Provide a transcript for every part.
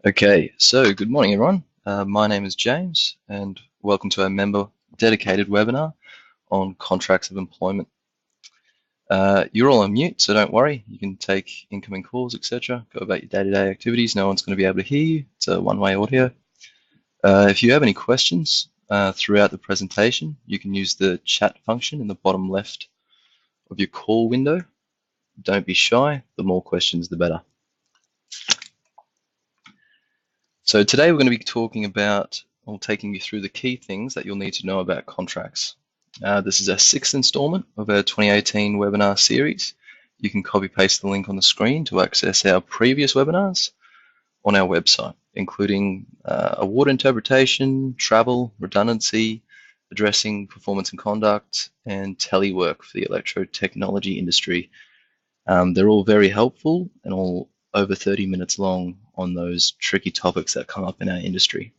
Okay, so good morning, everyone. My name is James, and welcome to our member-dedicated webinar on contracts of employment. You're all on mute, so don't worry. You can take incoming calls, etc. Go about your day-to-day activities. No one's going to be able to hear you. It's a one-way audio. If you have any questions throughout the presentation, you can use the chat function in the bottom left of your call window. Don't be shy. The more questions, the better. So today we're going to be talking about, or taking you through the key things that you'll need to know about contracts. This is our 6th installment of our 2018 webinar series. You can copy paste the link on the screen to access our previous webinars on our website, including award interpretation, travel, redundancy, addressing performance and conduct, and telework for the electrotechnology industry. They're all very helpful and all over 30 minutes long on those tricky topics that come up in our industry.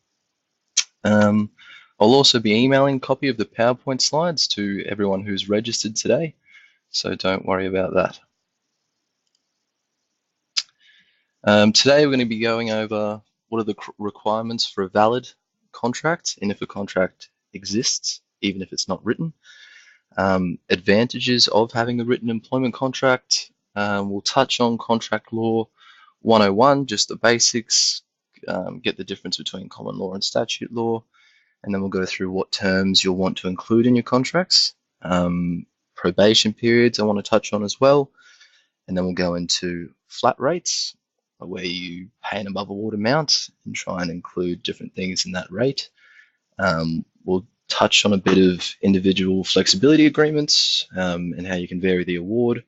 I'll also be emailing a copy of the PowerPoint slides to everyone who's registered today, so don't worry about that. Today we're going to be going over what are the requirements for a valid contract, and if a contract exists, even if it's not written. Advantages of having a written employment contract. We'll touch on contract law 101, just the basics, get the difference between common law and statute law, and then we'll go through what terms you'll want to include in your contracts. Probation periods I want to touch on as well, and then we'll go into flat rates, where you pay an above award amount and try and include different things in that rate. We'll touch on a bit of individual flexibility agreements and how you can vary the award,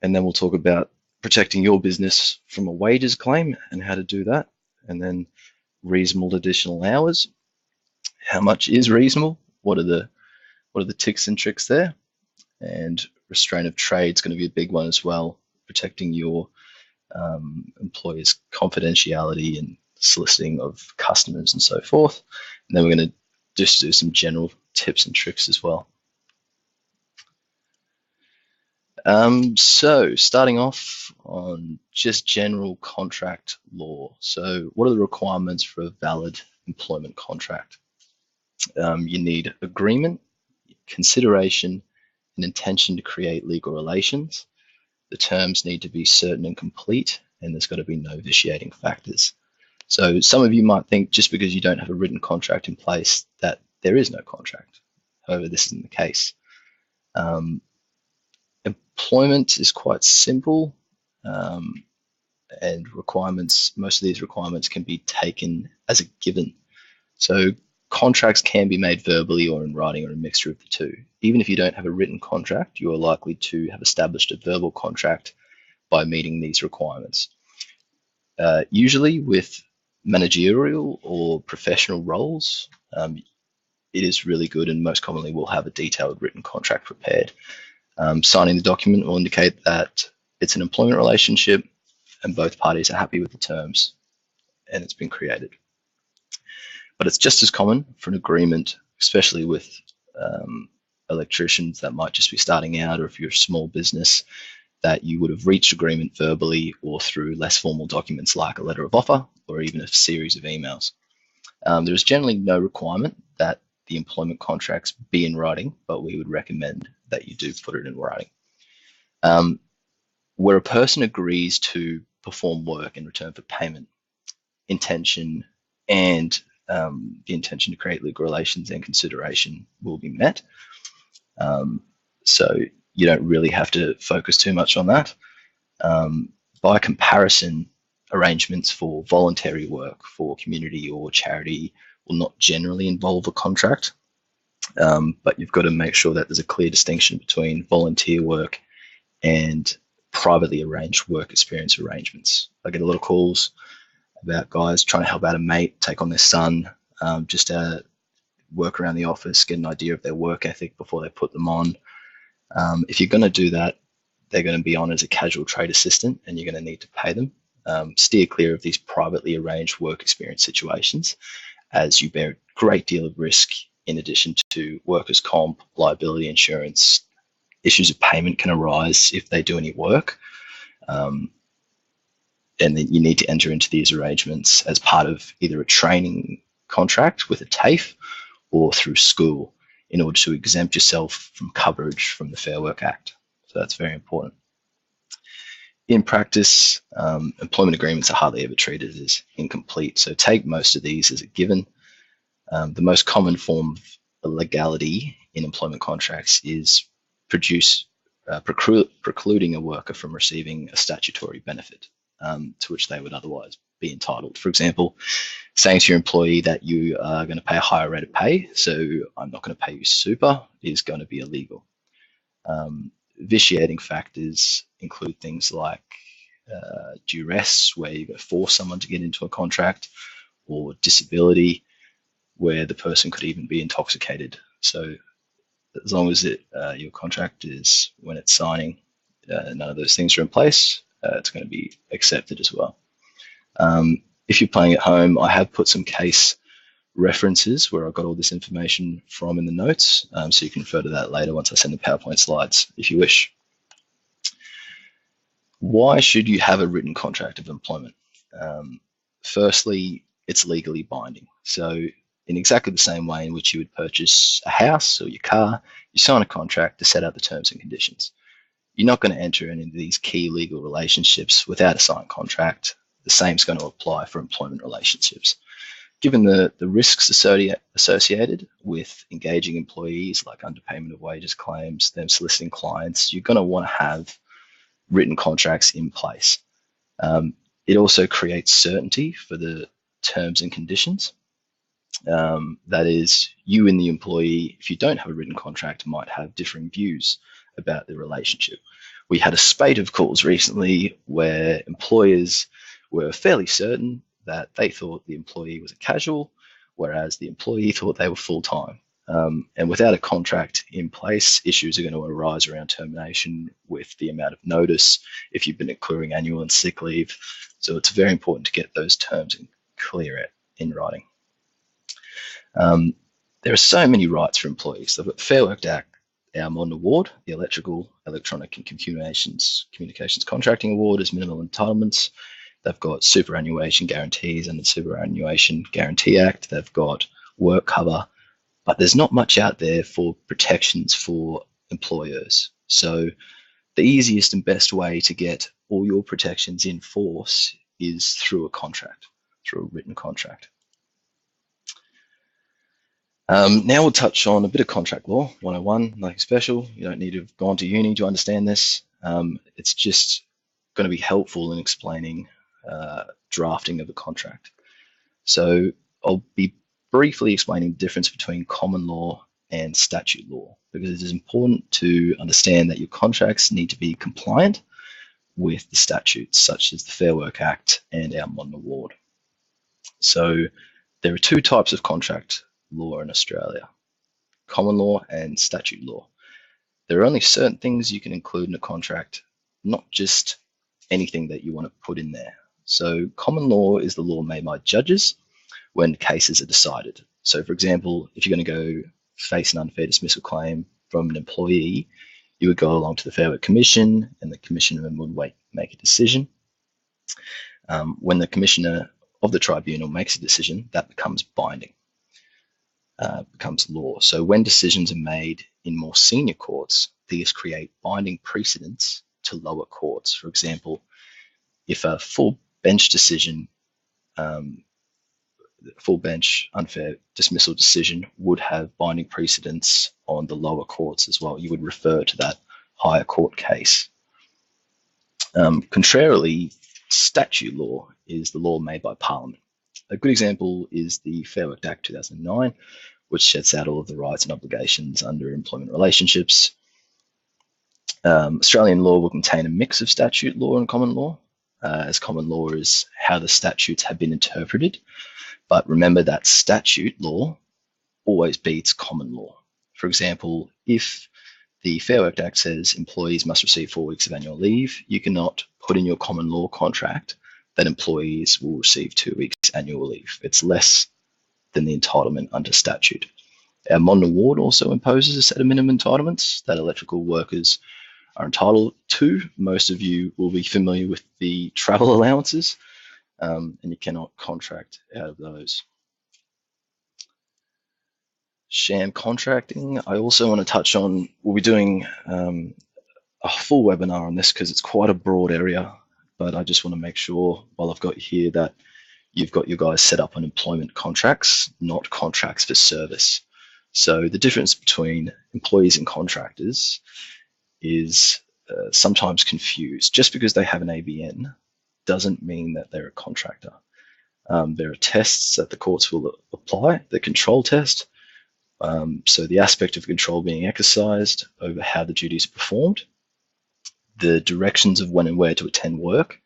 and then we'll talk about protecting your business from a wages claim and how to do that, and then reasonable additional hours. How much is reasonable? What are the ticks and tricks there? And restraint of trade is going to be a big one as well, protecting your employer's confidentiality and soliciting of customers and so forth. And then we're going to just do some general tips and tricks as well. So starting off on just general contract law. So what are the requirements for a valid employment contract? You need agreement, consideration, and intention to create legal relations. The terms need to be certain and complete, and there's got to be no vitiating factors. So some of you might think just because you don't have a written contract in place that there is no contract. However, this isn't the case. Employment is quite simple, and requirements, most of these requirements can be taken as a given. So contracts can be made verbally or in writing or a mixture of the two. Even if you don't have a written contract, you are likely to have established a verbal contract by meeting these requirements. Usually with managerial or professional roles, it is really good, and most commonly we'll have a detailed written contract prepared. Signing the document will indicate that it's an employment relationship and both parties are happy with the terms and it's been created. But it's just as common for an agreement, especially with electricians that might just be starting out, or if you're a small business, that you would have reached agreement verbally or through less formal documents like a letter of offer or even a series of emails. There is generally no requirement that the employment contracts be in writing, but we would recommend that you do put it in writing. Where a person agrees to perform work in return for payment, intention, and the intention to create legal relations and consideration will be met. So you don't really have to focus too much on that. By comparison, arrangements for voluntary work for community or charity will not generally involve a contract, but you've got to make sure that there's a clear distinction between volunteer work and privately arranged work experience arrangements. I get a lot of calls about guys trying to help out a mate take on their son, just to work around the office, get an idea of their work ethic before they put them on. If you're going to do that, they're going to be on as a casual trade assistant and you're going to need to pay them. Steer clear of these privately arranged work experience situations, as you bear a great deal of risk in addition to workers' comp, liability insurance. Issues of payment can arise if they do any work. and then you need to enter into these arrangements as part of either a training contract with a TAFE or through school in order to exempt yourself from coverage from the Fair Work Act. So that's very important. In practice, employment agreements are hardly ever treated as incomplete, so take most of these as a given. The most common form of illegality in employment contracts is precluding a worker from receiving a statutory benefit to which they would otherwise be entitled. For example, saying to your employee that you are going to pay a higher rate of pay, so I'm not going to pay you super, is going to be illegal. Vitiating factors include things like duress, where you force someone to get into a contract, or disability, where the person could even be intoxicated. So as long as your contract is, when it's signing, none of those things are in place, it's going to be accepted as well. If you're playing at home, I have put some case references where I got all this information from in the notes, so you can refer to that later once I send the PowerPoint slides if you wish. Why should you have a written contract of employment? Firstly, it's legally binding. So in exactly the same way in which you would purchase a house or your car, you sign a contract to set out the terms and conditions. You're not going to enter into these key legal relationships without a signed contract. The same is going to apply for employment relationships. Given the risks associated with engaging employees, like underpayment of wages claims, them soliciting clients, you're going to want to have written contracts in place. It also creates certainty for the terms and conditions. That is, you and the employee, if you don't have a written contract, might have differing views about the relationship. We had a spate of calls recently where employers were fairly certain that they thought the employee was a casual, whereas the employee thought they were full-time. And without a contract in place, issues are going to arise around termination with the amount of notice, if you've been accruing annual and sick leave. So it's very important to get those terms clear in writing. There are so many rights for employees. They've got the Fair Work Act, our modern award, the Electrical, Electronic and Communications Contracting Award as minimal entitlements. They've got superannuation guarantees under the Superannuation Guarantee Act. They've got work cover, but there's not much out there for protections for employers. So the easiest and best way to get all your protections in force is through a contract, through a written contract. Now we'll touch on a bit of contract law, 101, nothing special. You don't need to have gone to uni to understand this. It's just going to be helpful in explaining drafting of a contract. So I'll be briefly explaining the difference between common law and statute law, because it is important to understand that your contracts need to be compliant with the statutes, such as the Fair Work Act and our modern award. So there are two types of contract law in Australia, common law and statute law. There are only certain things you can include in a contract, not just anything that you want to put in there. So common law is the law made by judges when cases are decided. So for example, if you're going to go face an unfair dismissal claim from an employee, you would go along to the Fair Work Commission, and the commissioner would make a decision. When the commissioner of the tribunal makes a decision, that becomes binding, becomes law. So when decisions are made in more senior courts, these create binding precedents to lower courts. For example, if a full bench decision, full bench unfair dismissal decision would have binding precedents on the lower courts as well, you would refer to that higher court case. Contrarily, statute law is the law made by Parliament. A good example is the Fair Work Act 2009, which sets out all of the rights and obligations under employment relationships. Australian law will contain a mix of statute law and common law, as common law is how the statutes have been interpreted. But remember that statute law always beats common law. For example, if the Fair Work Act says employees must receive 4 weeks of annual leave, you cannot put in your common law contract that employees will receive 2 weeks annual leave. It's less than the entitlement under statute. Our modern award also imposes a set of minimum entitlements that electrical workers are entitled to. Most of you will be familiar with the travel allowances, and you cannot contract out of those. Sham contracting, I also want to touch on. We'll be doing a full webinar on this because it's quite a broad area, but I just want to make sure while I've got you here that you've got your guys set up on employment contracts, not contracts for service. So the difference between employees and contractors is sometimes confused. Just because they have an ABN doesn't mean that they're a contractor. There are tests that the courts will apply, the control test. So the aspect of control being exercised over how the duties are performed, the directions of when and where to attend work,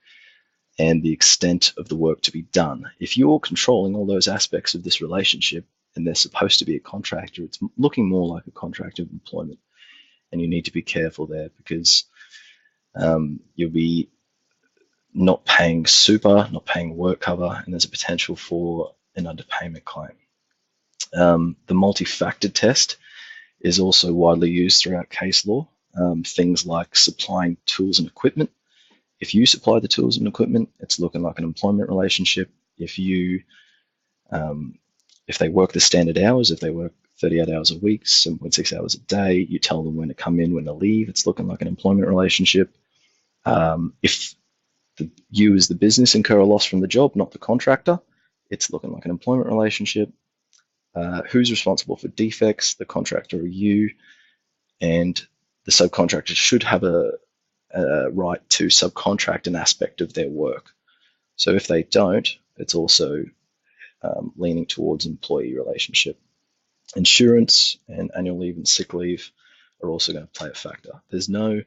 and the extent of the work to be done. If you're controlling all those aspects of this relationship and they're supposed to be a contractor, it's looking more like a contract of employment. And you need to be careful there because you'll be not paying super, not paying work cover, and there's a potential for an underpayment claim. The multi-factor test is also widely used throughout case law. Things like supplying tools and equipment. If you supply the tools and equipment, it's looking like an employment relationship. If they work the standard hours, if they work 38 hours a week, 7.6 hours a day, you tell them when to come in, when to leave, it's looking like an employment relationship. If you as the business incur a loss from the job, not the contractor, it's looking like an employment relationship. Who's responsible for defects, the contractor or you, and the subcontractor should have a right to subcontract an aspect of their work. So if they don't, it's also leaning towards employee relationship. Insurance and annual leave and sick leave are also going to play a factor. There's no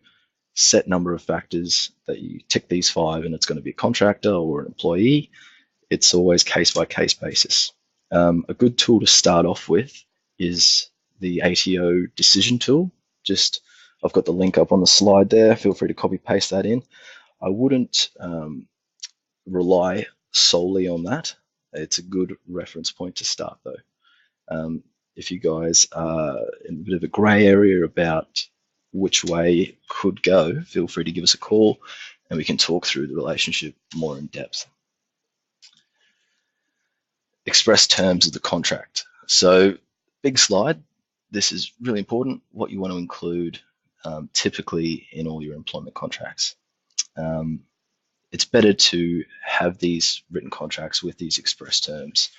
set number of factors that you tick these 5 and it's going to be a contractor or an employee. It's always case by case basis. A good tool to start off with is the ATO decision tool. I've got the link up on the slide there. Feel free to copy paste that in. I wouldn't rely solely on that. It's a good reference point to start though. If you guys are in a bit of a grey area about which way it could go, feel free to give us a call and we can talk through the relationship more in depth. Express terms of the contract. So big slide. This is really important, what you want to include typically in all your employment contracts. It's better to have these written contracts with these express terms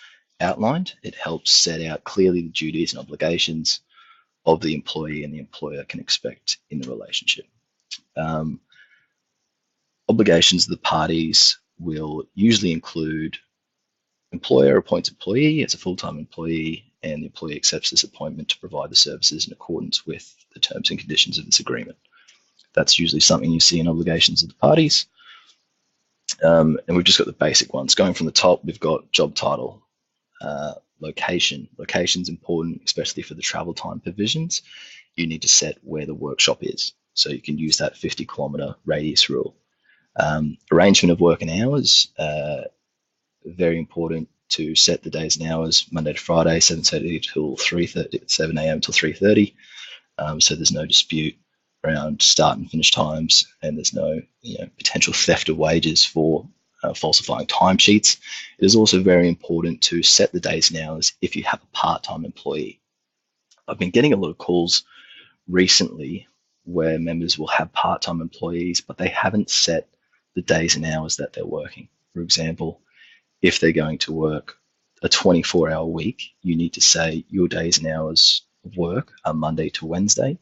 outlined. It helps set out clearly the duties and obligations of the employee and the employer can expect in the relationship. Obligations of the parties will usually include employer appoints employee as a full-time employee, and the employee accepts this appointment to provide the services in accordance with the terms and conditions of this agreement. That's usually something you see in obligations of the parties. And we've just got the basic ones. Going from the top, we've got job title, location. Location's important, especially for the travel time provisions. You need to set where the workshop is. So you can use that 50-kilometre radius rule. Arrangement of work and hours, very important to set the days and hours, Monday to Friday, 7:30 till 3:30, 7 a.m. till 3:30. So there's no dispute around start and finish times, and there's no potential theft of wages for falsifying timesheets. It is also very important to set the days and hours if you have a part-time employee. I've been getting a lot of calls recently where members will have part-time employees, but they haven't set the days and hours that they're working. For example, if they're going to work a 24-hour week, you need to say your days and hours of work are Monday to Wednesday,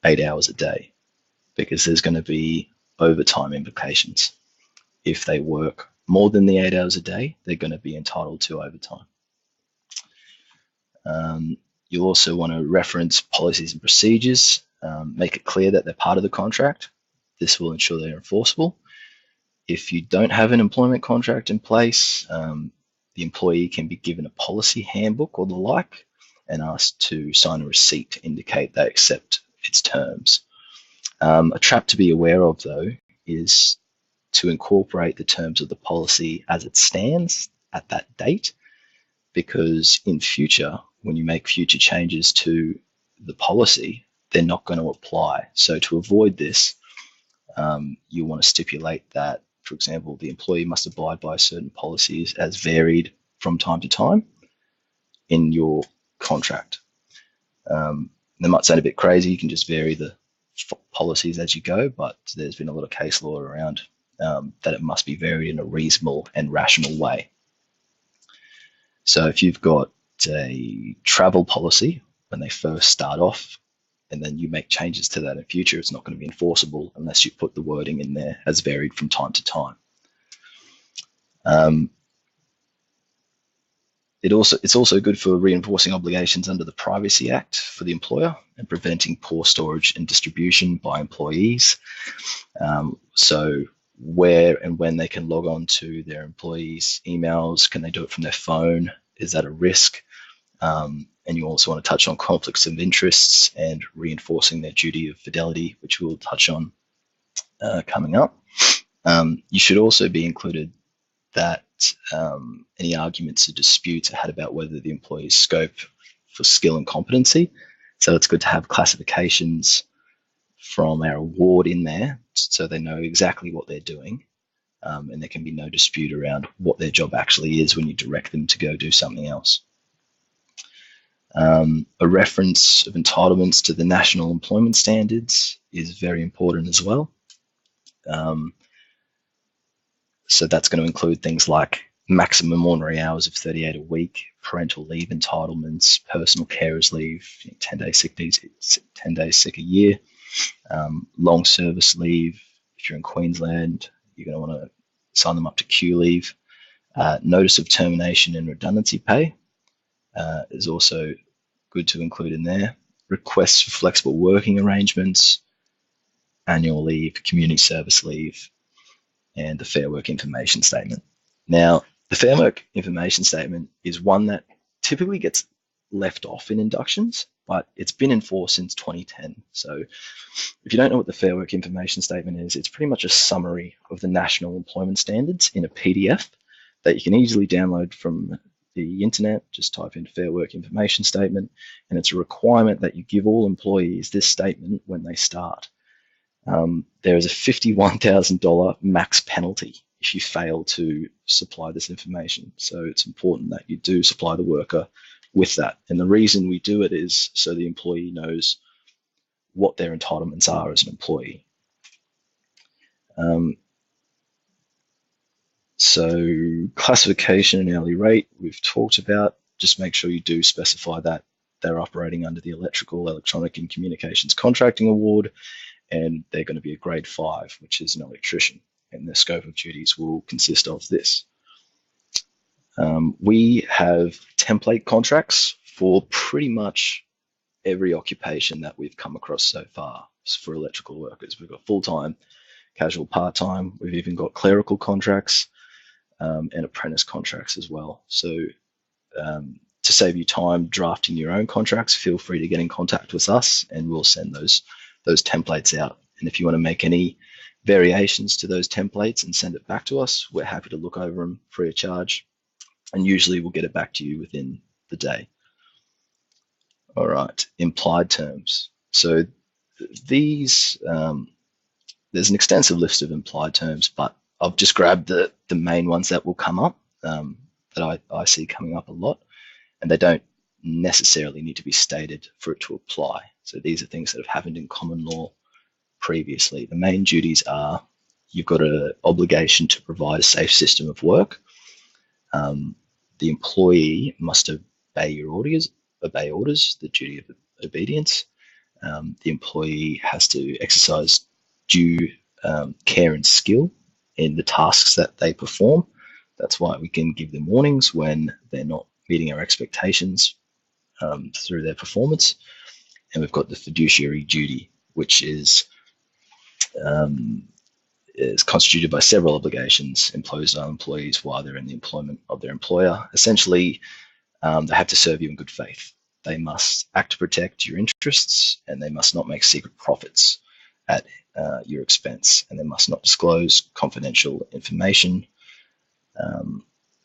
8 hours a day, because there's going to be overtime implications. If they work more than the 8 hours a day, they're going to be entitled to overtime. You'll also want to reference policies and procedures, make it clear that they're part of the contract. This will ensure they're enforceable. If you don't have an employment contract in place, the employee can be given a policy handbook or the like and asked to sign a receipt to indicate they accept its terms. A trap to be aware of, though, is to incorporate the terms of the policy as it stands at that date, because in future, when you make future changes to the policy, they're not going to apply. So to avoid this, you want to stipulate that, for example, the employee must abide by certain policies as varied from time to time in your contract. They might sound a bit crazy. You can just vary the policies as you go, but there's been a lot of case law around that it must be varied in a reasonable and rational way. So if you've got a travel policy when they first start off, and then you make changes to that in future, it's not going to be enforceable unless you put the wording in there as varied from time to time. It's also good for reinforcing obligations under the Privacy Act for the employer and preventing poor storage and distribution by employees. So where and when they can log on to their employees' emails, can they do it from their phone? Is that a risk? And you also want to touch on conflicts of interests and reinforcing their duty of fidelity, which we'll touch on coming up. You should also be included that any arguments or disputes are had about whether the employee's scope for skill and competency. So it's good to have classifications from our award in there so they know exactly what they're doing, and there can be no dispute around what their job actually is when you direct them to go do something else. A reference of entitlements to the national employment standards is very important as well. So that's going to include things like maximum ordinary hours of 38 a week, parental leave entitlements, personal carers leave, 10 days sick days, 10 days sick a year, long service leave. If you're in Queensland, you're going to want to sign them up to Q leave. Notice of termination and redundancy pay is also good to include in there. Requests for flexible working arrangements, annual leave, community service leave, and the Fair Work Information Statement. Now, the Fair Work Information Statement is one that typically gets left off in inductions, but it's been enforced since 2010. So if you don't know what the Fair Work Information Statement is, it's pretty much a summary of the national employment standards in a PDF that you can easily download from the internet. Just type in Fair Work Information Statement, and it's a requirement that you give all employees this statement when they start. There is a $51,000 max penalty if you fail to supply this information. So it's important that you do supply the worker with that. And the reason we do it is so the employee knows what their entitlements are as an employee. So classification and hourly rate, we've talked about. Just make sure you do specify that they're operating under the Electrical, Electronic and Communications Contracting Award, and they're going to be a grade 5, which is an electrician, and their scope of duties will consist of this. We have template contracts for pretty much every occupation that we've come across so far for electrical workers. We've got full-time, casual, part-time. We've even got clerical contracts and apprentice contracts as well. So to save you time drafting your own contracts, feel free to get in contact with us and we'll send those templates out. And if you want to make any variations to those templates and send it back to us, we're happy to look over them free of charge. And usually we'll get it back to you within the day. All right, implied terms. So these, there's an extensive list of implied terms, but I've just grabbed the main ones that will come up, that I see coming up a lot, and they don't necessarily need to be stated for it to apply. So these are things that have happened in common law previously. The main duties are you've got an obligation to provide a safe system of work. The employee must obey orders, the duty of obedience. The employee has to exercise due care and skill in the tasks that they perform. That's why we can give them warnings when they're not meeting our expectations through their performance. And we've got the fiduciary duty, which is constituted by several obligations imposed on employees while they're in the employment of their employer. Essentially, they have to serve you in good faith. They must act to protect your interests, and they must not make secret profits at your expense, and they must not disclose confidential information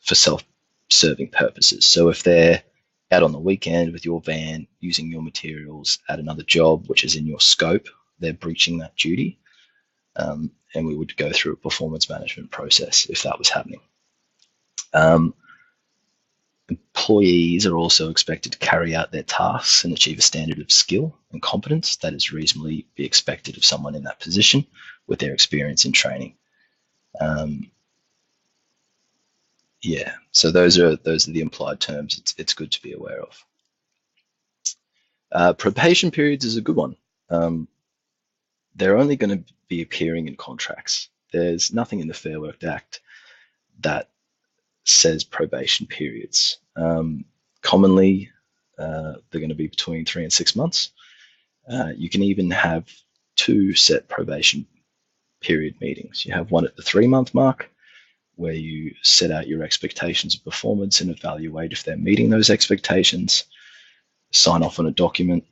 for self-serving purposes. So if they're out on the weekend with your van, using your materials at another job, which is in your scope, they're breaching that duty. And we would go through a performance management process if that was happening. Employees are also expected to carry out their tasks and achieve a standard of skill and competence that is reasonably be expected of someone in that position with their experience in training. Yeah, so those are the implied terms it's good to be aware of. Probation periods is a good one. They're only going to be appearing in contracts. There's nothing in the Fair Work Act that says probation periods. Commonly, they're going to be between 3 and 6 months. You can even have 2 set probation period meetings. You have one at the 3-month mark, where you set out your expectations of performance and evaluate if they're meeting those expectations, sign off on a document,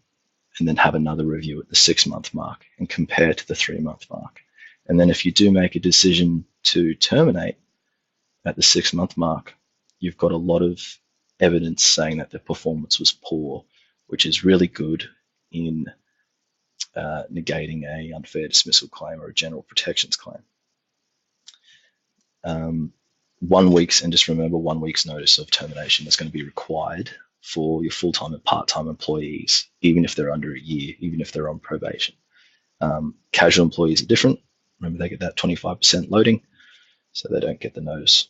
and then have another review at the 6-month mark and compare to the 3-month mark. And then if you do make a decision to terminate at the 6-month mark, you've got a lot of evidence saying that the performance was poor, which is really good in negating a unfair dismissal claim or a general protections claim. 1 week's, and just remember 1 week's notice of termination is going to be required for your full-time and part-time employees, even if they're under a year, even if they're on probation. Casual employees are different. Remember, they get that 25% loading, so they don't get the notice.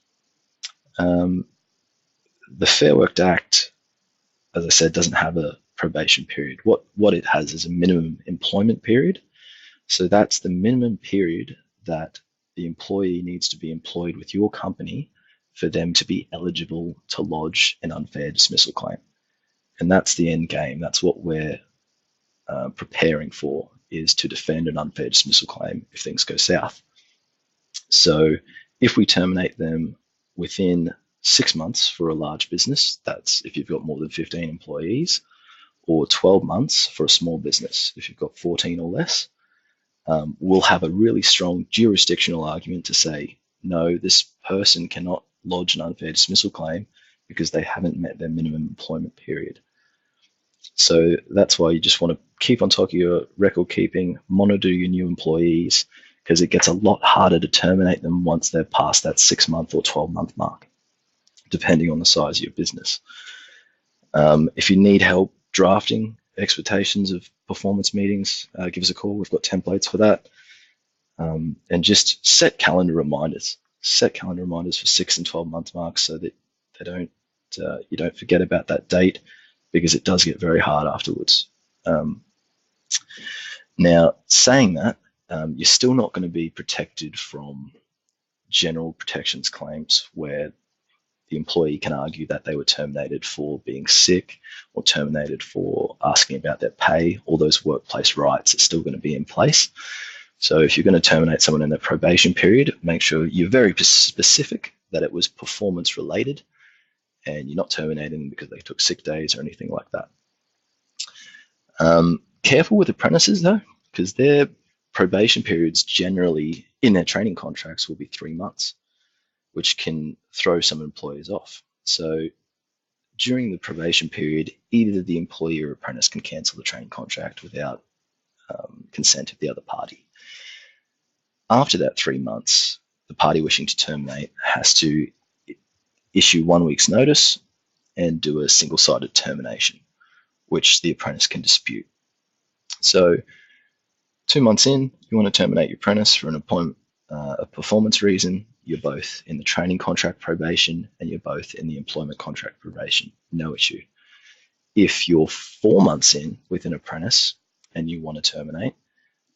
The Fair Work Act, as I said, doesn't have a probation period. What it has is a minimum employment period. So that's the minimum period that the employee needs to be employed with your company for them to be eligible to lodge an unfair dismissal claim. And that's the end game. That's what we're preparing for, is to defend an unfair dismissal claim if things go south. So if we terminate them within 6 months for a large business, that's if you've got more than 15 employees, or 12 months for a small business if you've got 14 or less, we'll have a really strong jurisdictional argument to say, no, this person cannot lodge an unfair dismissal claim because they haven't met their minimum employment period. So that's why you just want to keep on top of your record keeping, monitor your new employees, because it gets a lot harder to terminate them once they're past that 6-month or 12-month mark, depending on the size of your business. If you need help drafting expectations of performance meetings, give us a call. We've got templates for that. And just set calendar reminders. Set calendar reminders for 6 and 12-month marks so that you don't forget about that date, because it does get very hard afterwards. Now, saying that, you're still not going to be protected from general protections claims where the employee can argue that they were terminated for being sick or terminated for asking about their pay. All those workplace rights are still going to be in place. So if you're going to terminate someone in their probation period, make sure you're very specific that it was performance related and you're not terminating them because they took sick days or anything like that. Careful with apprentices though, because their probation periods generally in their training contracts will be 3 months, which can throw some employers off. So during the probation period, either the employee or apprentice can cancel the training contract without consent of the other party. After that 3 months, the party wishing to terminate has to issue 1 week's notice and do a single-sided termination, which the apprentice can dispute. So 2 months in, you want to terminate your apprentice for an employment, a performance reason. You're both in the training contract probation and you're both in the employment contract probation. No issue. If you're 4 months in with an apprentice and you want to terminate,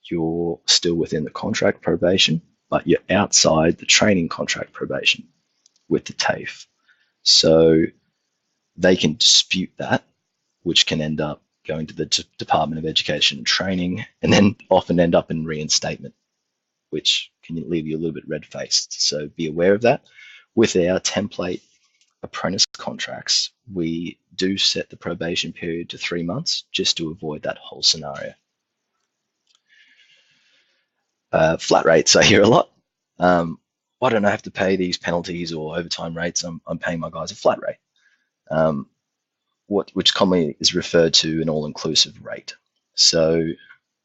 you're still within the contract probation, but you're outside the training contract probation with the TAFE. So they can dispute that, which can end up going to the Department of Education and Training, and then often end up in reinstatement, which can leave you a little bit red-faced. So be aware of that. With our template apprentice contracts, we do set the probation period to 3 months just to avoid that whole scenario. Flat rates I hear a lot. Why don't I have to pay these penalties or overtime rates? I'm paying my guys a flat rate. which commonly is referred to an all-inclusive rate. So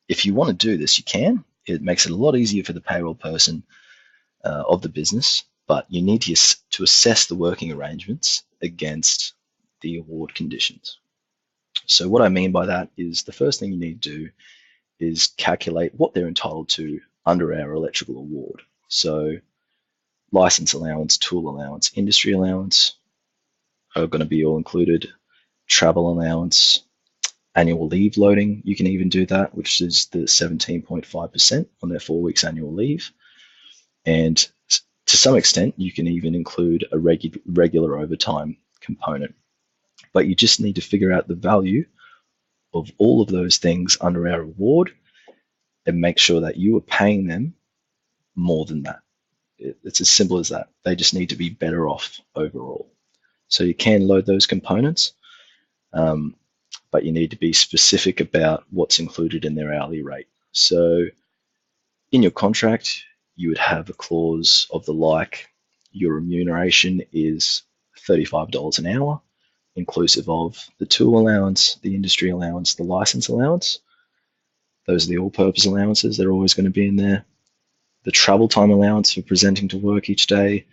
if you want to do this, you can. It makes it a lot easier for the payroll person of the business, but you need to assess the working arrangements against the award conditions. So what I mean by that is the first thing you need to do is calculate what they're entitled to under our electrical award. So license allowance, tool allowance, industry allowance are going to be all included, travel allowance, annual leave loading, you can even do that, which is the 17.5% on their 4 weeks annual leave. And to some extent, you can even include a regular overtime component. But you just need to figure out the value of all of those things under our award and make sure that you are paying them more than that. It's as simple as that. They just need to be better off overall. So you can load those components, but you need to be specific about what's included in their hourly rate. So in your contract, you would have a clause of the like, your remuneration is $35 an hour, inclusive of the tool allowance, the industry allowance, the license allowance. Those are the all-purpose allowances. They're always going to be in there. The travel time allowance for presenting to work each day,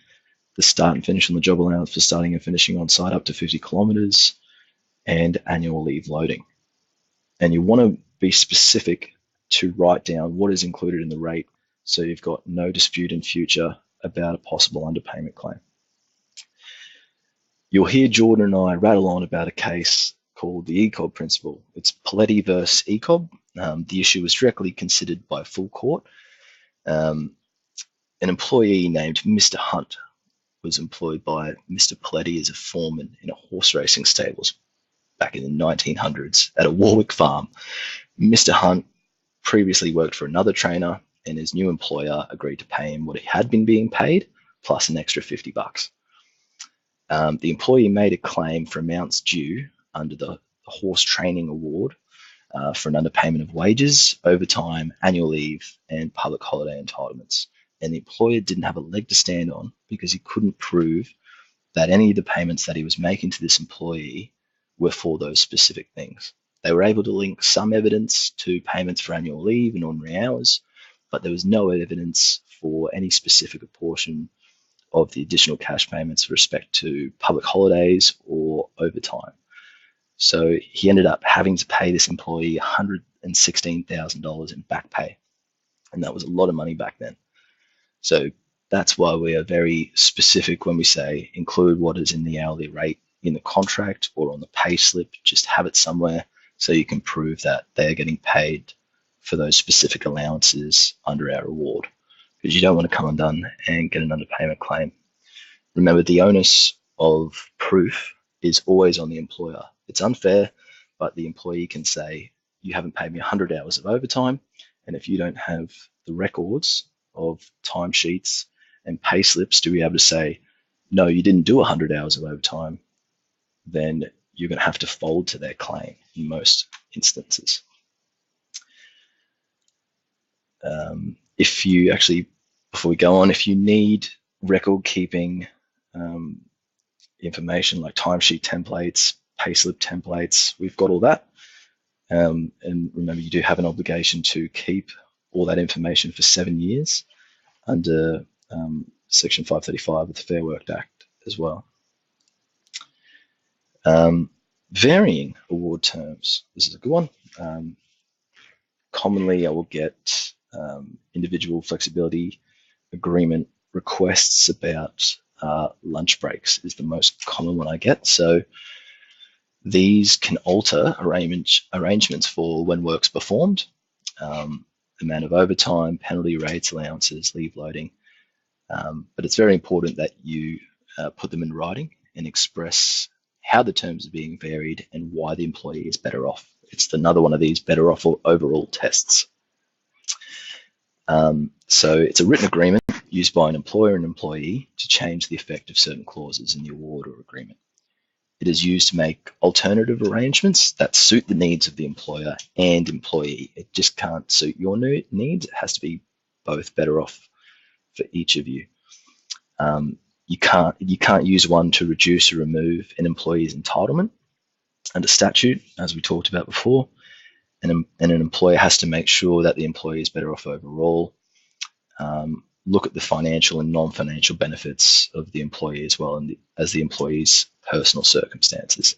the start and finish on the job allowance for starting and finishing on site up to 50 kilometers, and annual leave loading. And you want to be specific to write down what is included in the rate so you've got no dispute in future about a possible underpayment claim. You'll hear Jordan and I rattle on about a case called the ECOB principle. It's Paletti versus ECOB. The issue was directly considered by full court. An employee named Mr. Hunt was employed by Mr. Paletti as a foreman in a horse racing stables back in the 1900s at a Warwick farm. Mr. Hunt previously worked for another trainer, and his new employer agreed to pay him what he had been being paid, plus an extra $50. The employee made a claim for amounts due under the horse training award for an underpayment of wages, overtime, annual leave, and public holiday entitlements. And the employer didn't have a leg to stand on because he couldn't prove that any of the payments that he was making to this employee were for those specific things. They were able to link some evidence to payments for annual leave and ordinary hours, but there was no evidence for any specific portion of the additional cash payments with respect to public holidays or overtime. So he ended up having to pay this employee $116,000 in back pay. And that was a lot of money back then. So that's why we are very specific when we say include what is in the hourly rate in the contract or on the pay slip. Just have it somewhere so you can prove that they're getting paid for those specific allowances under our award, because you don't want to come undone and get an underpayment claim. Remember, the onus of proof is always on the employer. It's unfair, but the employee can say, you haven't paid me 100 hours of overtime, and if you don't have the records of timesheets and pay slips to be able to say, no, you didn't do 100 hours of overtime, then you're going to have to fold to their claim in most instances. If you actually, before we go on, if you need record keeping information like timesheet templates, payslip templates, we've got all that. And remember, you do have an obligation to keep all that information for 7 years under Section 535 of the Fair Work Act as well. Varying award terms. This is a good one. Commonly, I will get individual flexibility agreement requests about lunch breaks is the most common one I get. So these can alter arrangements for when work's performed, amount of overtime, penalty rates, allowances, leave loading. But it's very important that you put them in writing and express how the terms are being varied and why the employee is better off. It's another one of these better off or overall tests. So it's a written agreement used by an employer and employee to change the effect of certain clauses in the award or agreement. It is used to make alternative arrangements that suit the needs of the employer and employee. It just can't suit your needs. It has to be both better off for each of you. You can't use one to reduce or remove an employee's entitlement, under statute, as we talked about before, and an employer has to make sure that the employee is better off overall. Look at the financial and non-financial benefits of the employee as well, and as the employee's personal circumstances.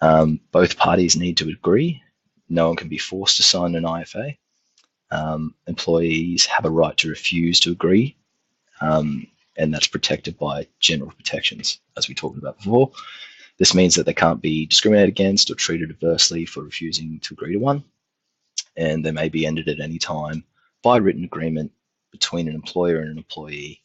Both parties need to agree. No one can be forced to sign an IFA. Employees have a right to refuse to agree, and that's protected by general protections, as we talked about before. This means that they can't be discriminated against or treated adversely for refusing to agree to one, and they may be ended at any time by written agreement between an employer and an employee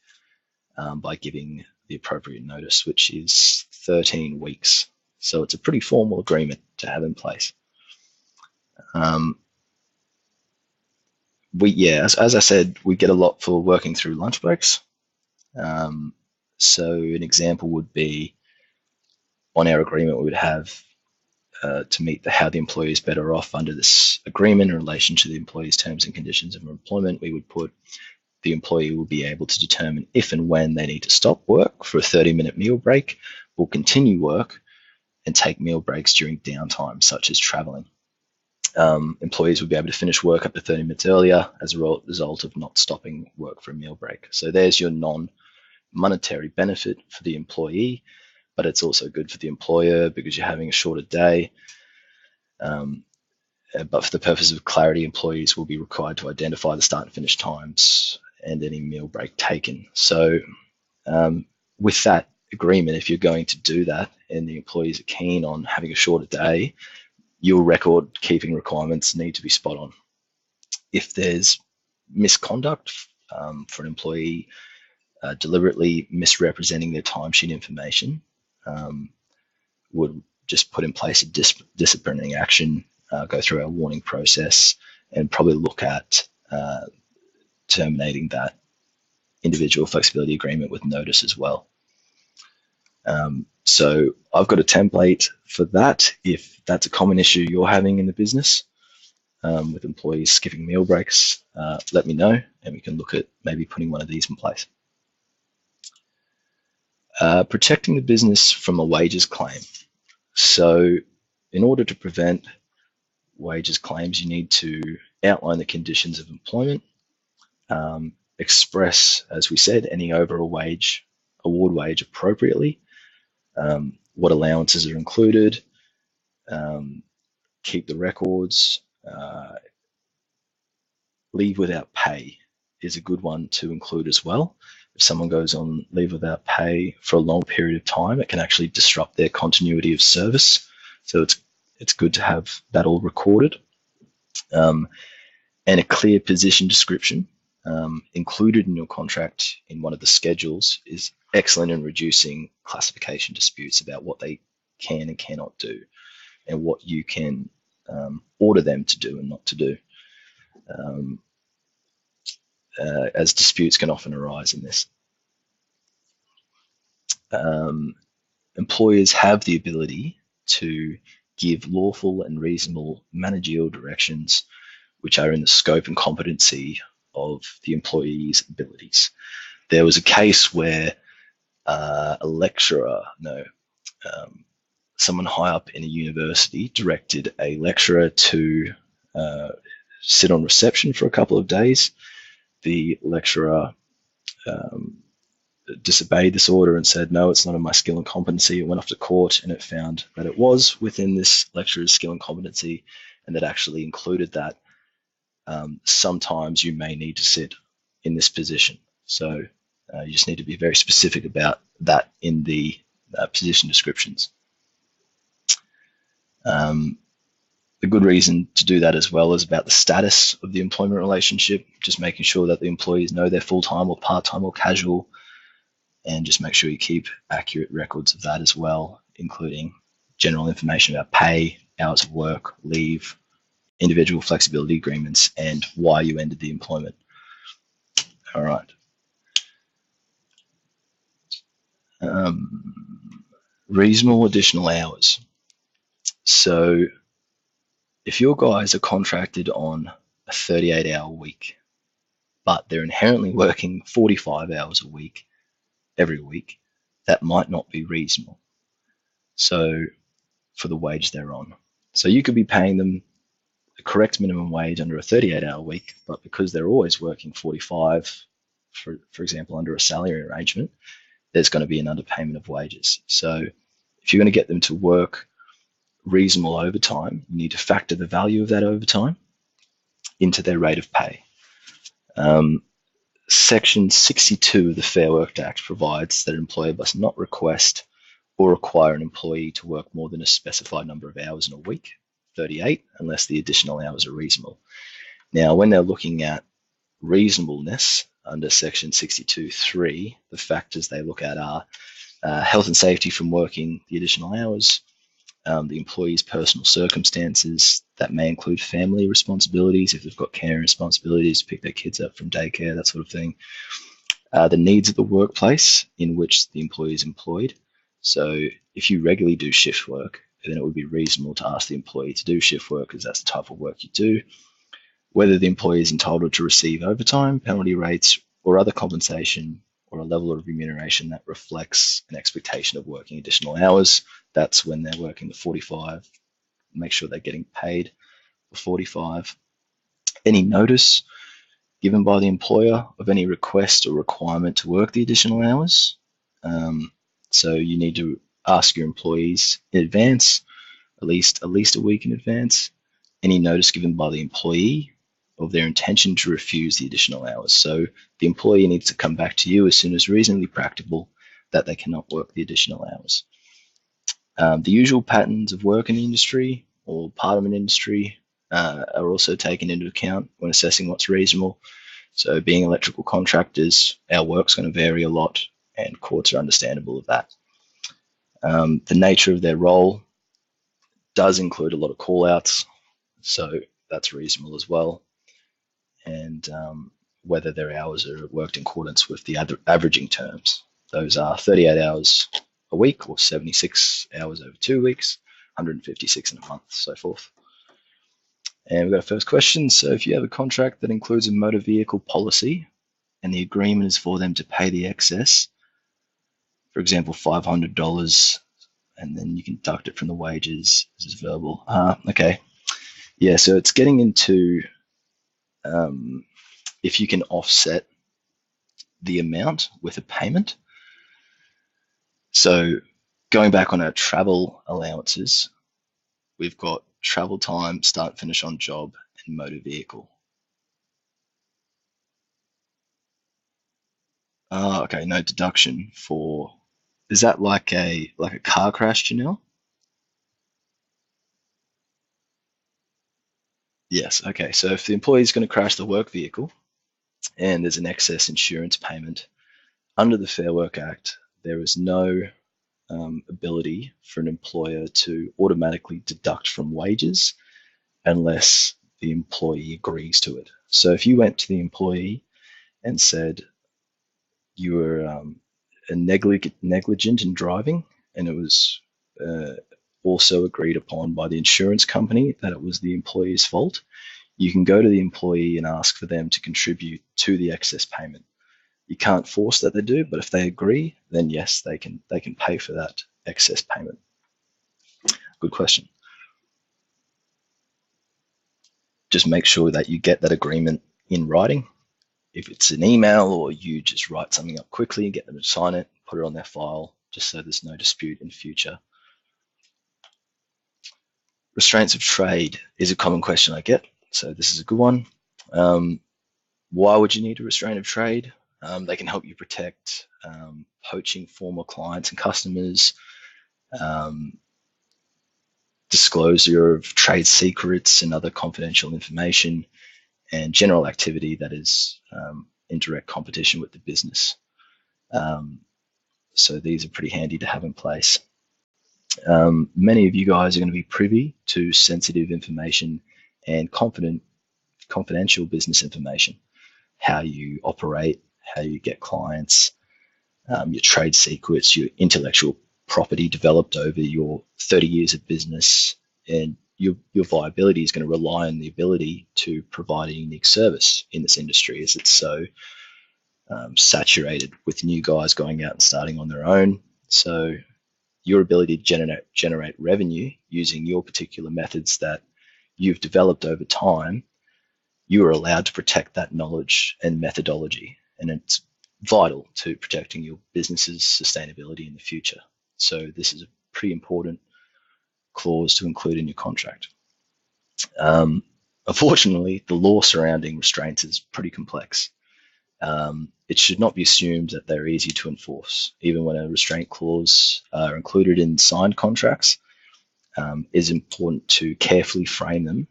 by giving the appropriate notice, which is 13 weeks. So it's a pretty formal agreement to have in place. As I said, we get a lot for working through lunch breaks. So an example would be on our agreement, we would have to meet how the employee is better off under this agreement in relation to the employee's terms and conditions of employment. We would put the employee will be able to determine if and when they need to stop work for a 30-minute meal break or continue work and take meal breaks during downtime, such as traveling. Employees will be able to finish work up to 30 minutes earlier as a result of not stopping work for a meal break. So there's your non-monetary benefit for the employee, but it's also good for the employer because you're having a shorter day. But for the purpose of clarity, employees will be required to identify the start and finish times and any meal break taken. So with that agreement, if you're going to do that and the employees are keen on having a shorter day, your record keeping requirements need to be spot on. If there's misconduct for an employee deliberately misrepresenting their timesheet information, would just put in place a disciplinary action, go through our warning process, and probably look at terminating that individual flexibility agreement with notice as well. So I've got a template for that. If that's a common issue you're having in the business with employees skipping meal breaks, let me know and we can look at maybe putting one of these in place. Protecting the business from a wages claim. So in order to prevent wages claims, you need to outline the conditions of employment, express, as we said, any overall award wage appropriately, what allowances are included, keep the records. Leave without pay is a good one to include as well. If someone goes on leave without pay for a long period of time, it can actually disrupt their continuity of service. So it's good to have that all recorded. And a clear position description included in your contract in one of the schedules is excellent in reducing classification disputes about what they can and cannot do and what you can order them to do and not to do, as disputes can often arise in this. Employers have the ability to give lawful and reasonable managerial directions which are in the scope and competency of the employee's abilities. There was a case where someone high up in a university directed a lecturer to sit on reception for a couple of days. The lecturer disobeyed this order and said, no, it's not in my skill and competency. It went off to court and it found that it was within this lecturer's skill and competency, and that actually included that sometimes you may need to sit in this position. So you just need to be very specific about that in the position descriptions. The good reason to do that as well is about the status of the employment relationship, just making sure that the employees know they're full-time or part-time or casual, and just make sure you keep accurate records of that as well, including general information about pay, hours of work, leave, individual flexibility agreements, and why you ended the employment. All right. Reasonable additional hours. So if your guys are contracted on a 38-hour week, but they're inherently working 45 hours a week every week, that might not be reasonable. So for the wage they're on. So you could be paying them the correct minimum wage under a 38-hour week, but because they're always working 45, for example, under a salary arrangement, there's going to be an underpayment of wages. So if you're going to get them to work reasonable overtime, you need to factor the value of that overtime into their rate of pay. Section 62 of the Fair Work Act provides that an employer must not request or require an employee to work more than a specified number of hours in a week, 38, unless the additional hours are reasonable. Now, when they're looking at reasonableness under Section 62(3), the factors they look at are health and safety from working the additional hours, the employee's personal circumstances. That may include family responsibilities, if they've got care responsibilities, to pick their kids up from daycare, that sort of thing. The needs of the workplace in which the employee is employed. So if you regularly do shift work, then it would be reasonable to ask the employee to do shift work because that's the type of work you do. Whether the employee is entitled to receive overtime, penalty rates, or other compensation or a level of remuneration that reflects an expectation of working additional hours. That's when they're working the 45. Make sure they're getting paid for 45. Any notice given by the employer of any request or requirement to work the additional hours. So you need to ask your employees in advance, at least a week in advance, any notice given by the employee of their intention to refuse the additional hours. So the employee needs to come back to you as soon as reasonably practicable that they cannot work the additional hours. The usual patterns of work in the industry or part of an industry are also taken into account when assessing what's reasonable. So being electrical contractors, our work's going to vary a lot, and courts are understandable of that. The nature of their role does include a lot of call-outs, so that's reasonable as well. And whether their hours are worked in accordance with the averaging terms. Those are 38 hours a week or 76 hours over 2 weeks, 156 in a month, so forth. And we've got a first question. So if you have a contract that includes a motor vehicle policy and the agreement is for them to pay the excess, for example, $500, and then you can deduct it from the wages. This is verbal. Okay. Yeah, so it's getting into if you can offset the amount with a payment. So going back on our travel allowances, we've got travel time, start, finish on job, and motor vehicle. Okay, no deduction for, is that like a car crash, Janelle? Yes, okay. So if the employee is going to crash the work vehicle and there's an excess insurance payment, under the Fair Work Act, there is no ability for an employer to automatically deduct from wages unless the employee agrees to it. So if you went to the employee and said you were negligent in driving, and it was also agreed upon by the insurance company that it was the employee's fault, you can go to the employee and ask for them to contribute to the excess payment. You can't force that they do, but if they agree, then yes, they can pay for that excess payment. Good question. Just make sure that you get that agreement in writing. If it's an email or you just write something up quickly and get them to sign it, put it on their file, just so there's no dispute in future. Restraints of trade is a common question I get, so this is a good one. Why would you need a restraint of trade? They can help you protect poaching former clients and customers, disclosure of trade secrets and other confidential information, and general activity that is in direct competition with the business. So these are pretty handy to have in place. Many of you guys are going to be privy to sensitive information and confidential business information, how you operate, how you get clients, your trade secrets, your intellectual property developed over your 30 years of business, and your viability is going to rely on the ability to provide a unique service in this industry, as it's so saturated with new guys going out and starting on their own. So your ability to generate revenue using your particular methods that you've developed over time, you are allowed to protect that knowledge and methodology. And it's vital to protecting your business's sustainability in the future. So this is a pretty important clause to include in your contract. Unfortunately, the law surrounding restraints is pretty complex. It should not be assumed that they're easy to enforce. Even when a restraint clause are included in signed contracts, it's important to carefully frame them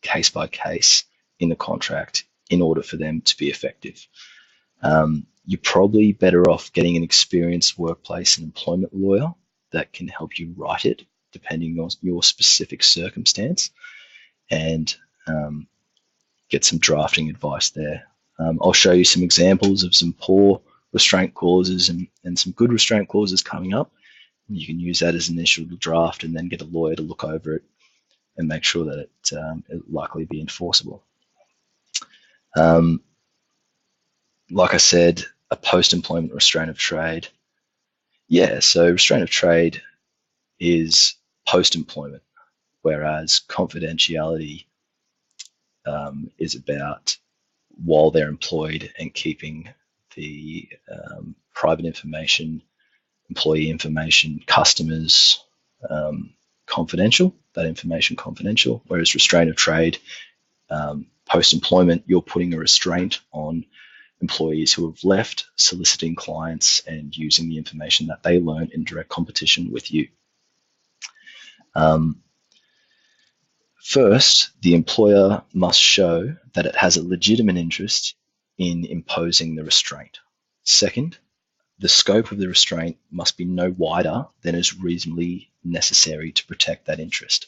case by case in the contract in order for them to be effective. You're probably better off getting an experienced workplace and employment lawyer that can help you write it depending on your specific circumstance, and get some drafting advice there. I'll show you some examples of some poor restraint clauses and some good restraint clauses coming up. You can use that as an initial draft and then get a lawyer to look over it and make sure that it'll likely be enforceable. Like I said, a post-employment restraint of trade. Yeah, so restraint of trade is post-employment, whereas confidentiality is about while they're employed and keeping the private information, employee information, customers confidential, that information confidential, whereas restraint of trade, post-employment, you're putting a restraint on employees who have left, soliciting clients and using the information that they learn in direct competition with you. First, the employer must show that it has a legitimate interest in imposing the restraint. Second, the scope of the restraint must be no wider than is reasonably necessary to protect that interest.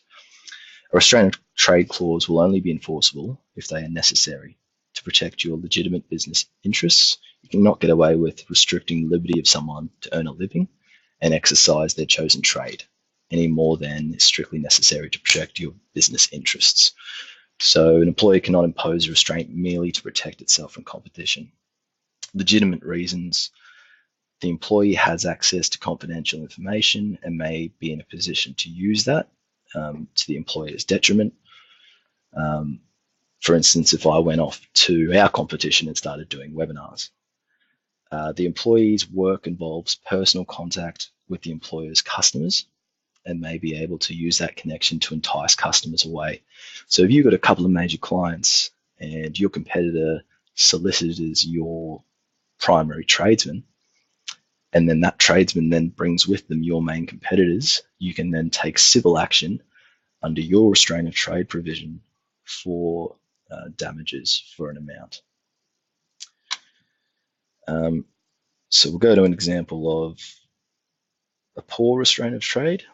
A restraint of trade clause will only be enforceable if they are necessary to protect your legitimate business interests. You cannot get away with restricting the liberty of someone to earn a living and exercise their chosen trade any more than is strictly necessary to protect your business interests. So an employer cannot impose a restraint merely to protect itself from competition. Legitimate reasons: the employee has access to confidential information and may be in a position to use that to the employer's detriment. For instance, if I went off to our competition and started doing webinars, the employee's work involves personal contact with the employer's customers and may be able to use that connection to entice customers away. So if you've got a couple of major clients and your competitor solicited as your primary tradesman, and then that tradesman then brings with them your main competitors, you can then take civil action under your restraint of trade provision for damages for an amount. So we'll go to an example of a poor restraint of trade.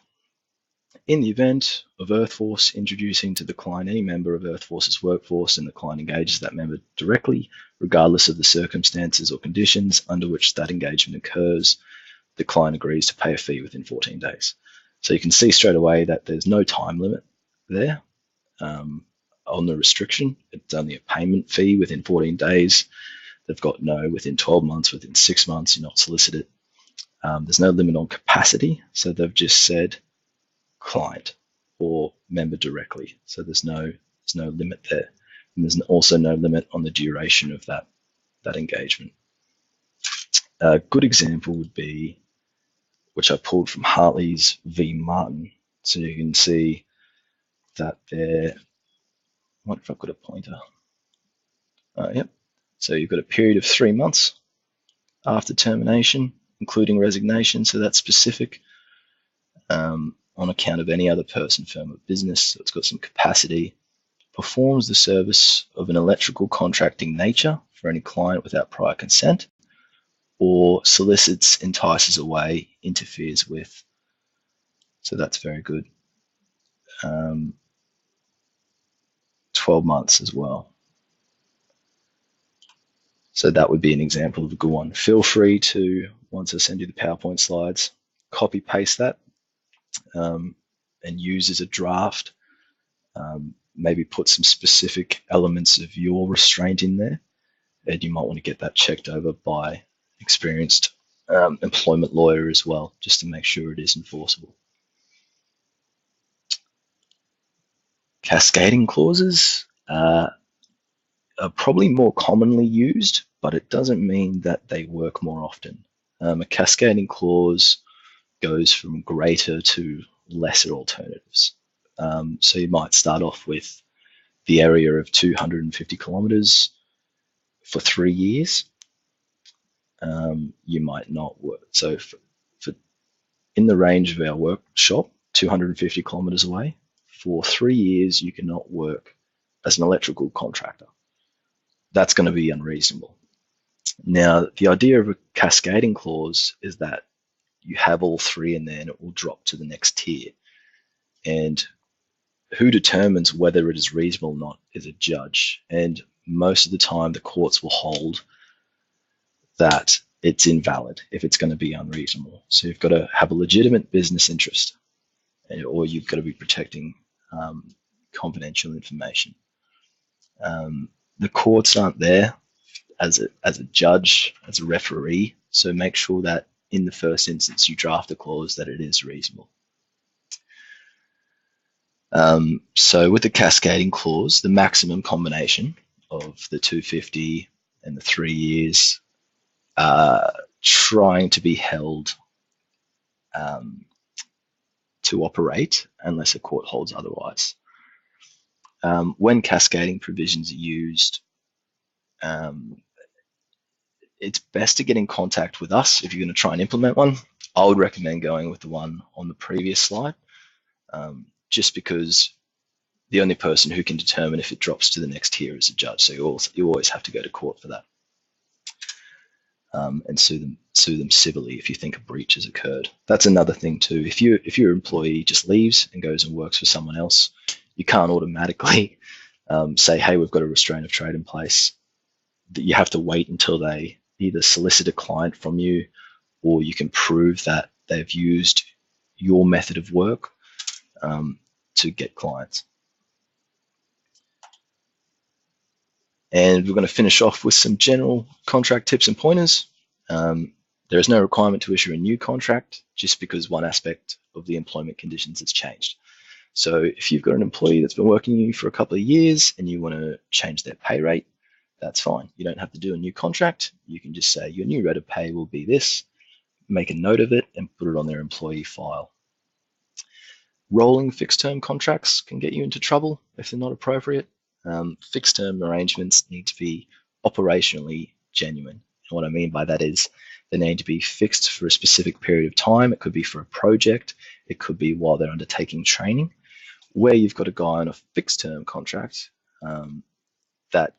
In the event of Earthforce introducing to the client any member of Earthforce's workforce and the client engages that member directly, regardless of the circumstances or conditions under which that engagement occurs, the client agrees to pay a fee within 14 days. So you can see straight away that there's no time limit there on the restriction. It's only a payment fee within 14 days. They've got no within 12 months, within 6 months, you're not solicited. There's no limit on capacity, so they've just said client or member directly. So there's no limit there. And there's also no limit on the duration of that engagement. A good example would be, which I pulled from Hartley's v. Martin. So you can see that there, what if I've got a pointer? Yep. So you've got a period of 3 months after termination, including resignation. So that's specific. On account of any other person, firm, or business, so it's got some capacity, performs the service of an electrical contracting nature for any client without prior consent, or solicits, entices away, interferes with. So that's very good. 12 months as well. So that would be an example of a good one. Feel free to, once I send you the PowerPoint slides, copy paste that and use as a draft. Maybe put some specific elements of your restraint in there, and you might want to get that checked over by experienced employment lawyer as well, just to make sure it is enforceable. Cascading clauses are probably more commonly used, but it doesn't mean that they work more often. A cascading clause goes from greater to lesser alternatives. So you might start off with the area of 250 kilometers for 3 years. You might not work. So for in the range of our workshop, 250 kilometers away, for 3 years, you cannot work as an electrical contractor. That's going to be unreasonable. Now, the idea of a cascading clause is that you have all three in there and it will drop to the next tier. And who determines whether it is reasonable or not is a judge. And most of the time, the courts will hold that it's invalid if it's going to be unreasonable. So you've got to have a legitimate business interest, or you've got to be protecting confidential information. The courts aren't there as a judge, as a referee, so make sure that in the first instance you draft a clause that it is reasonable. So with the cascading clause, the maximum combination of the 250 and the 3 years trying to be held to operate unless a court holds otherwise. When cascading provisions are used, it's best to get in contact with us if you're going to try and implement one. I would recommend going with the one on the previous slide, just because the only person who can determine if it drops to the next tier is a judge. So you always have to go to court for that, and sue them civilly if you think a breach has occurred. That's another thing too. If your employee just leaves and goes and works for someone else, you can't automatically say, hey, we've got a restraint of trade in place. That you have to wait until they either solicit a client from you, or you can prove that they've used your method of work to get clients. And we're going to finish off with some general contract tips and pointers. There is no requirement to issue a new contract just because one aspect of the employment conditions has changed. So if you've got an employee that's been working with you for a couple of years and you want to change their pay rate, that's fine. You don't have to do a new contract. You can just say your new rate of pay will be this, make a note of it and put it on their employee file. Rolling fixed term contracts can get you into trouble if they're not appropriate. Fixed term arrangements need to be operationally genuine. And what I mean by that is they need to be fixed for a specific period of time. It could be for a project. It could be while they're undertaking training. Where you've got a guy on a fixed term contract that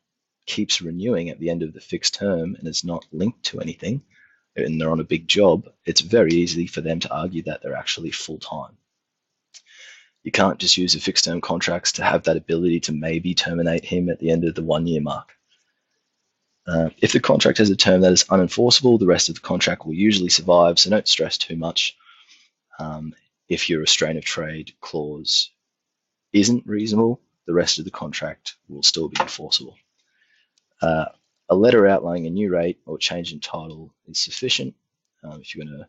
keeps renewing at the end of the fixed term and is not linked to anything, and they're on a big job, it's very easy for them to argue that they're actually full-time. You can't just use the fixed term contracts to have that ability to maybe terminate him at the end of the 1 year mark. If the contract has a term that is unenforceable, the rest of the contract will usually survive, so don't stress too much. If your restraint of trade clause isn't reasonable, the rest of the contract will still be enforceable. A letter outlining a new rate or change in title is sufficient. If you're going to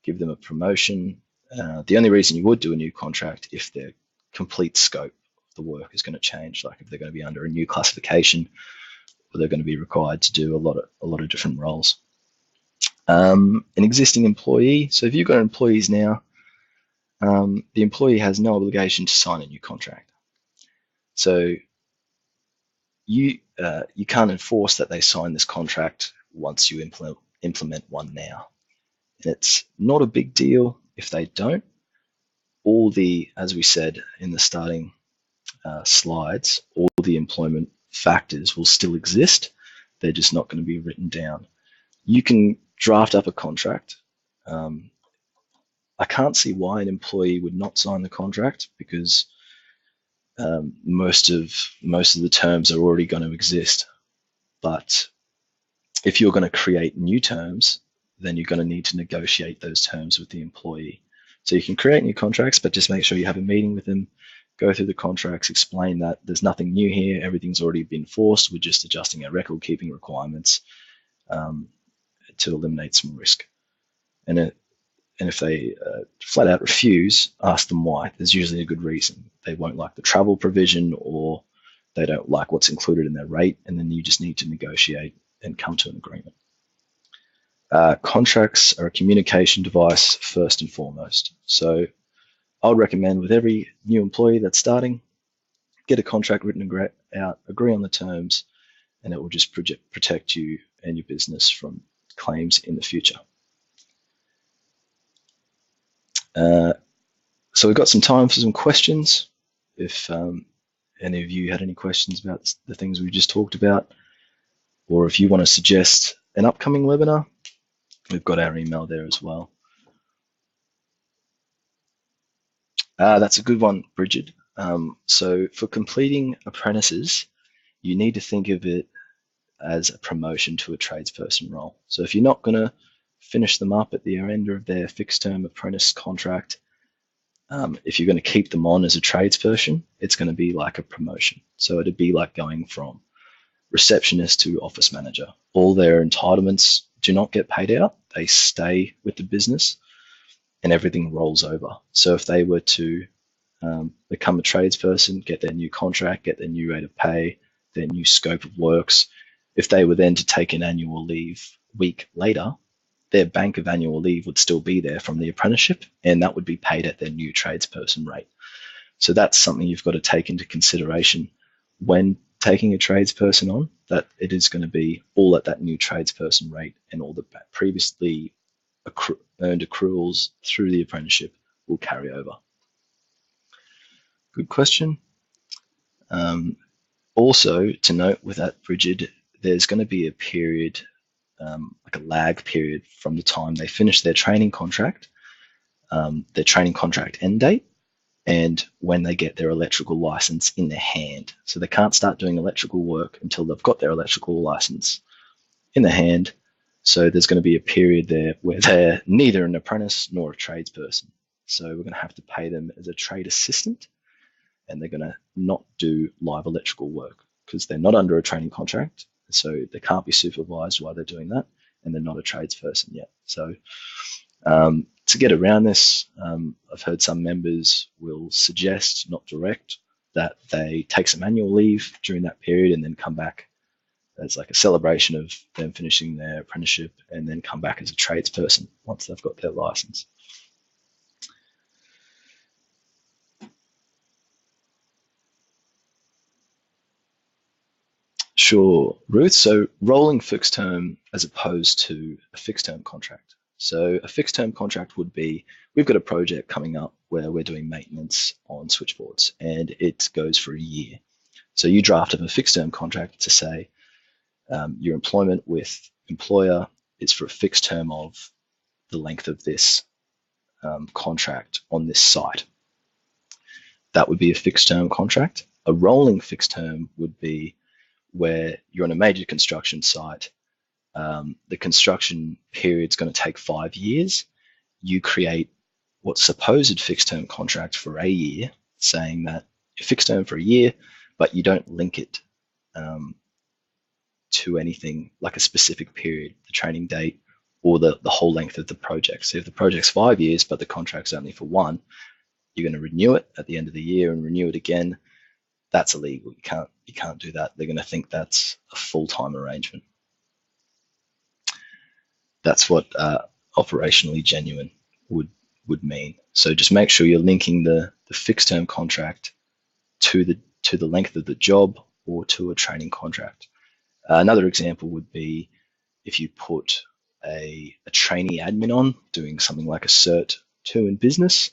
give them a promotion, the only reason you would do a new contract if their complete scope of the work is going to change, like if they're going to be under a new classification or they're going to be required to do a lot of different roles. An existing employee, so if you've got employees now, the employee has no obligation to sign a new contract. So you can't enforce that they sign this contract once you implement one now. And it's not a big deal if they don't. All the, as we said in the starting slides, all the employment factors will still exist. They're just not going to be written down. You can draft up a contract. I can't see why an employee would not sign the contract because most of the terms are already going to exist. But if you're going to create new terms, then you're going to need to negotiate those terms with the employee. So you can create new contracts, but just make sure you have a meeting with them, go through the contracts, explain that there's nothing new here, everything's already been forced, we're just adjusting our record keeping requirements to eliminate some risk. And if they flat out refuse, ask them why. There's usually a good reason. They won't like the travel provision, or they don't like what's included in their rate, and then you just need to negotiate and come to an agreement. Contracts are a communication device first and foremost. So I would recommend with every new employee that's starting, get a contract written out, agree on the terms, and it will just protect you and your business from claims in the future. So we've got some time for some questions. If any of you had any questions about the things we just talked about, or if you want to suggest an upcoming webinar, we've got our email there as well. That's a good one, Bridget. So for completing apprentices, you need to think of it as a promotion to a tradesperson role. So if you're not going to finish them up at the end of their fixed term apprentice contract, if you're going to keep them on as a tradesperson, it's going to be like a promotion. So it'd be like going from receptionist to office manager. All their entitlements do not get paid out. They stay with the business and everything rolls over. So if they were to become a tradesperson, get their new contract, get their new rate of pay, their new scope of works, if they were then to take an annual leave week later, their bank of annual leave would still be there from the apprenticeship, and that would be paid at their new tradesperson rate. So that's something you've got to take into consideration when taking a tradesperson on, that it is going to be all at that new tradesperson rate, and all the previously earned accruals through the apprenticeship will carry over. Good question. Also to note with that, Bridget, there's going to be a period, like a lag period from the time they finish their training contract end date, and when they get their electrical license in their hand. So they can't start doing electrical work until they've got their electrical license in their hand. So there's going to be a period there where they're neither an apprentice nor a tradesperson. So we're going to have to pay them as a trade assistant, and they're going to not do live electrical work because they're not under a training contract. So they can't be supervised while they're doing that, and they're not a tradesperson yet. So to get around this, I've heard some members will suggest, not direct, that they take some annual leave during that period and then come back as like a celebration of them finishing their apprenticeship, and then come back as a tradesperson once they've got their license. Sure, Ruth. So rolling fixed term as opposed to a fixed term contract. So a fixed term contract would be, we've got a project coming up where we're doing maintenance on switchboards, and it goes for a year. So you draft up a fixed term contract to say your employment with employer is for a fixed term of the length of this contract on this site. That would be a fixed term contract. A rolling fixed term would be where you're on a major construction site. The construction period is going to take 5 years. You create what's supposed fixed term contract for a year, saying that you're fixed term for a year, but you don't link it to anything like a specific period, the training date, or the whole length of the project. So if the project's 5 years, but the contract's only for 1, you're going to renew it at the end of the year and renew it again. That's illegal. You can't do that. They're going to think that's a full-time arrangement. That's what operationally genuine would mean. So just make sure you're linking the fixed term contract to the length of the job or to a training contract. Another example would be if you put a trainee admin on doing something like a Cert 2 in business,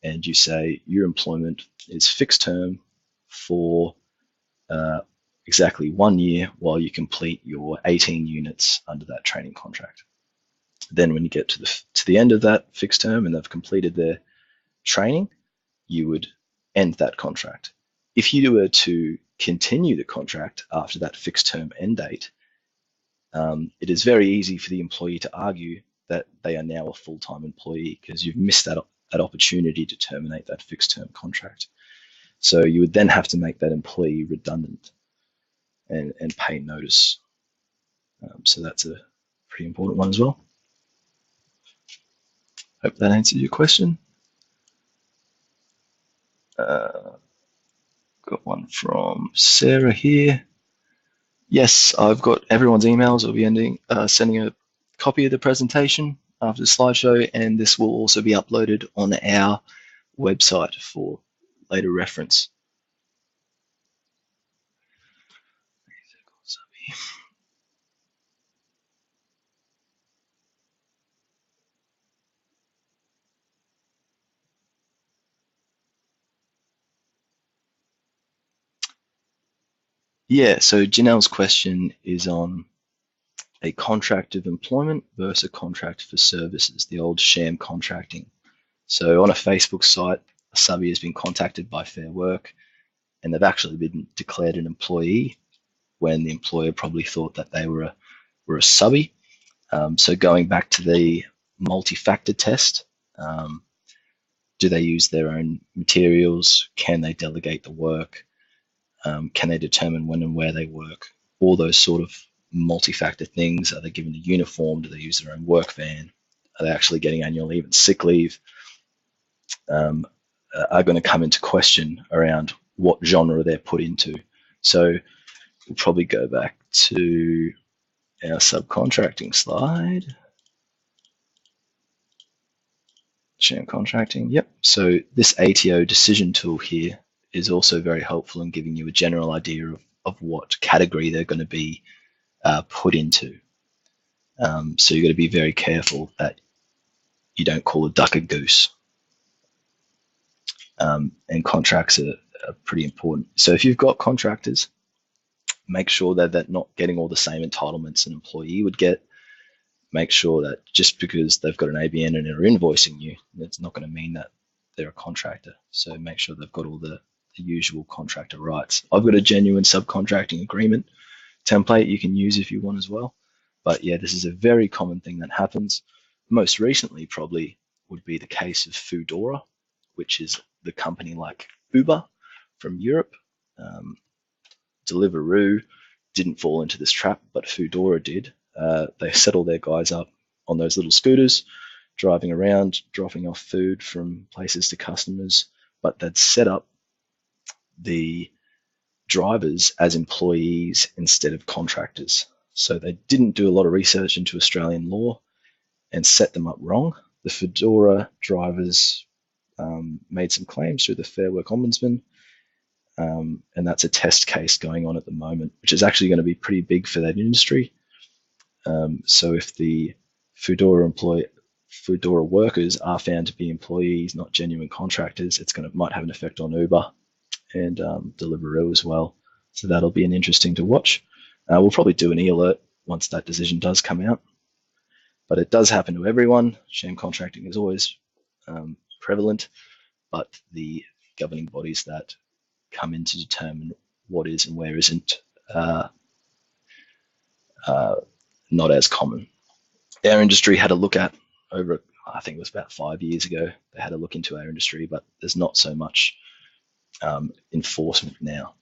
and you say your employment is fixed term for exactly 1 year while you complete your 18 units under that training contract. Then when you get to the end of that fixed term and they've completed their training, you would end that contract. If you were to continue the contract after that fixed term end date, it is very easy for the employee to argue that they are now a full-time employee because you've missed that opportunity to terminate that fixed term contract. So you would then have to make that employee redundant and pay notice. So that's a pretty important one as well. Hope that answered your question. Got one from Sarah here. Yes, I've got everyone's emails. I'll be sending a copy of the presentation after the slideshow, and this will also be uploaded on our website for later reference. Yeah, so Janelle's question is on a contract of employment versus a contract for services, the old sham contracting. So on a Facebook site, a subby has been contacted by Fair Work, and they've actually been declared an employee when the employer probably thought that they were a subby. So going back to the multi-factor test, do they use their own materials? Can they delegate the work? Can they determine when and where they work? All those sort of multi-factor things. Are they given a uniform? Do they use their own work van? Are they actually getting annual leave and sick leave? Are going to come into question around what genre they're put into. So we'll probably go back to our subcontracting slide. Sham contracting, yep. So this ATO decision tool here is also very helpful in giving you a general idea of what category they're going to be put into. So you've got to be very careful that you don't call a duck a goose. And contracts are pretty important. So if you've got contractors, make sure that they're not getting all the same entitlements an employee would get. Make sure that just because they've got an ABN and they're invoicing you, that's not going to mean that they're a contractor. So make sure they've got all the usual contractor rights. I've got a genuine subcontracting agreement template you can use if you want as well. But yeah, this is a very common thing that happens. Most recently probably would be the case of Foodora, which is the company like Uber from Europe. Deliveroo didn't fall into this trap, but Foodora did. They set all their guys up on those little scooters, driving around, dropping off food from places to customers, but they'd set up the drivers as employees instead of contractors. So they didn't do a lot of research into Australian law and set them up wrong. The Foodora drivers made some claims through the Fair Work Ombudsman, and that's a test case going on at the moment, which is actually going to be pretty big for that industry. So if the Foodora workers are found to be employees, not genuine contractors, might have an effect on Uber and Deliveroo as well. So that'll be an interesting to watch. We'll probably do an e-alert once that decision does come out. But it does happen to everyone. Sham contracting is always prevalent, but the governing bodies that come in to determine what is and where isn't not as common. Our industry had a look at over, I think it was about 5 years ago, they had a look into our industry, but there's not so much enforcement now.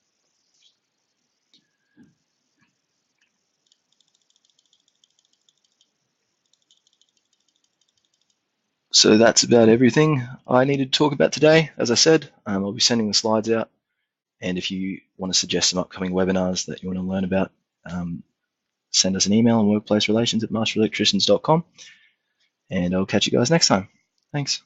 So that's about everything I needed to talk about today. As I said, I'll be sending the slides out. And if you want to suggest some upcoming webinars that you want to learn about, send us an email on workplacerelations@masterelectricians.com. And I'll catch you guys next time. Thanks.